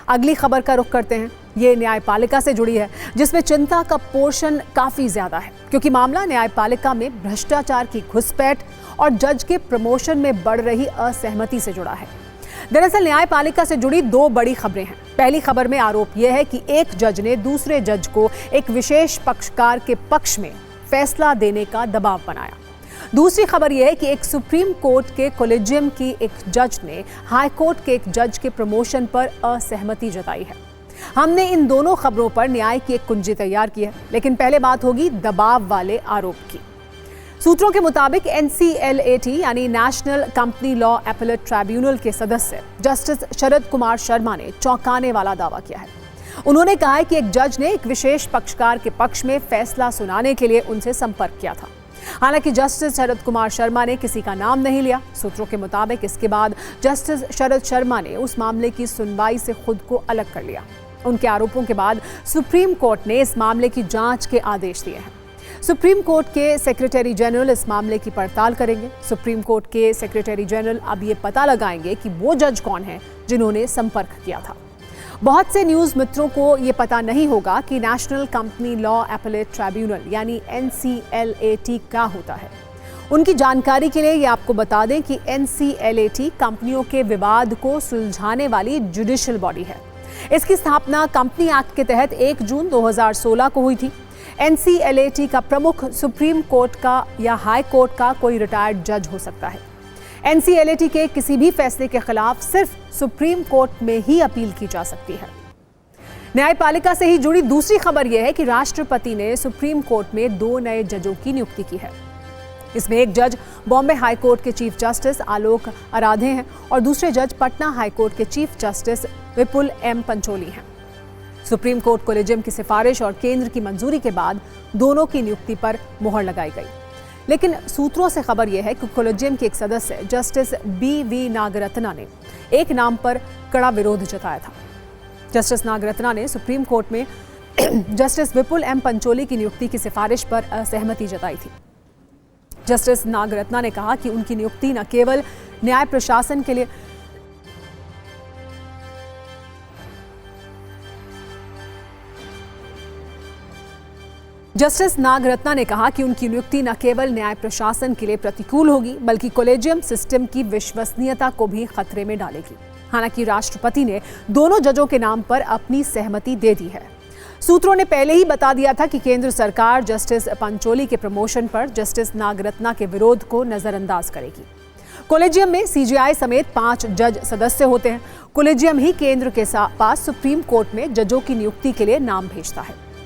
अगली खबर का रुख करते हैं। ये न्यायपालिका से जुड़ी है, जिसमें चिंता का पोर्शन काफी ज्यादा है, क्योंकि मामला न्यायपालिका में भ्रष्टाचार की घुसपैठ और जज के प्रमोशन में बढ़ रही असहमति से जुड़ा है। दरअसल न्यायपालिका से जुड़ी दो बड़ी खबरें हैं। पहली खबर में आरोप यह है कि एक जज ने दूसरे जज को एक विशेष पक्षकार के पक्ष में फैसला देने का दबाव बनाया। दूसरी खबर यह है कि एक सुप्रीम कोर्ट के कॉलेजियम की एक जज ने हाई कोर्ट के एक जज के प्रमोशन पर असहमति जताई है। हमने इन दोनों खबरों पर न्याय की एक कुंजी तैयार की है, लेकिन पहले बात होगी दबाव वाले आरोप की। सूत्रों के मुताबिक NCLAT यानी national company law appellate tribunal के सदस्य जस्टिस शरद कुमार शर्मा ने चौंकाने वाला दावा किया है। उन्होंने कहा है कि एक जज ने एक विशेष पक्षकार के पक्ष में फैसला सुनाने के लिए उनसे संपर्क किया था। हालांकि जस्टिस शरद कुमार शर्मा ने किसी का नाम नहीं लिया। सूत्रों के मुताबिक इसके बाद जस्टिस शरद शर्मा ने उस मामले की सुनवाई से खुद को अलग कर लिया। उनके आरोपों के बाद सुप्रीम कोर्ट ने इस मामले की जांच के आदेश दिए हैं। सुप्रीम कोर्ट के सेक्रेटरी जनरल इस मामले की पड़ताल करेंगे। सुप्रीम कोर्ट के सेक्रेटरी जनरल अब ये पता लगाएंगे कि वो जज कौन है जिन्होंने संपर्क किया था। बहुत से न्यूज मित्रों को ये पता नहीं होगा कि national company law appellate tribunal यानी NCLAT क्या होता है। उनकी जानकारी के लिए ये आपको बता दें कि NCLAT कंपनियों के विवाद को सुलझाने वाली जुडिशियल बॉडी है। इसकी स्थापना कंपनी एक्ट के तहत 1 जून 2016 को हुई थी। NCLAT का प्रमुख सुप्रीम कोर्ट का या हाई कोर्ट का कोई रिटायर्ड जज हो सकता है। NCLAT के किसी भी फैसले के खिलाफ सिर्फ सुप्रीम कोर्ट में ही अपील की जा सकती है। न्यायपालिका से ही जुड़ी दूसरी खबर यह है कि राष्ट्रपति ने सुप्रीम कोर्ट में 2 नए जजों की नियुक्ति की है। इसमें एक जज बॉम्बे हाई कोर्ट के चीफ जस्टिस आलोक आराधे हैं और दूसरे जज पटना हाई कोर्ट के चीफ जस्टिस विपुल M पंचोली हैं। सुप्रीम कोर्ट कॉलेजियम की सिफारिश और केंद्र की मंजूरी के बाद दोनों की नियुक्ति पर मुहर लगाई गई। लेकिन सूत्रों से खबर यह है कि कॉलेजियम के एक सदस्य जस्टिस BV नागरत्ना ने एक नाम पर कड़ा विरोध जताया था। जस्टिस नागरत्ना ने सुप्रीम कोर्ट में जस्टिस विपुल M पंचोली की नियुक्ति की सिफारिश पर असहमति जताई थी। जस्टिस नागरत्ना ने कहा कि उनकी नियुक्ति न केवल न्याय प्रशासन के लिए जस्टिस नागरत्ना ने कहा कि उनकी नियुक्ति न केवल न्याय प्रशासन के लिए प्रतिकूल होगी, बल्कि कॉलेजियम सिस्टम की विश्वसनीयता को भी खतरे में डालेगी। हालांकि राष्ट्रपति ने दोनों जजों के नाम पर अपनी सहमति दे दी है। सूत्रों ने पहले ही बता दिया था कि केंद्र सरकार जस्टिस पंचोली के प्रमोशन पर जस्टिस नागरत्ना के विरोध को नजरअंदाज करेगी। कॉलेजियम में CJI समेत 5 जज सदस्य होते हैं। कॉलेजियम ही केंद्र के पास सुप्रीम कोर्ट में जजों की नियुक्ति के लिए नाम भेजता है।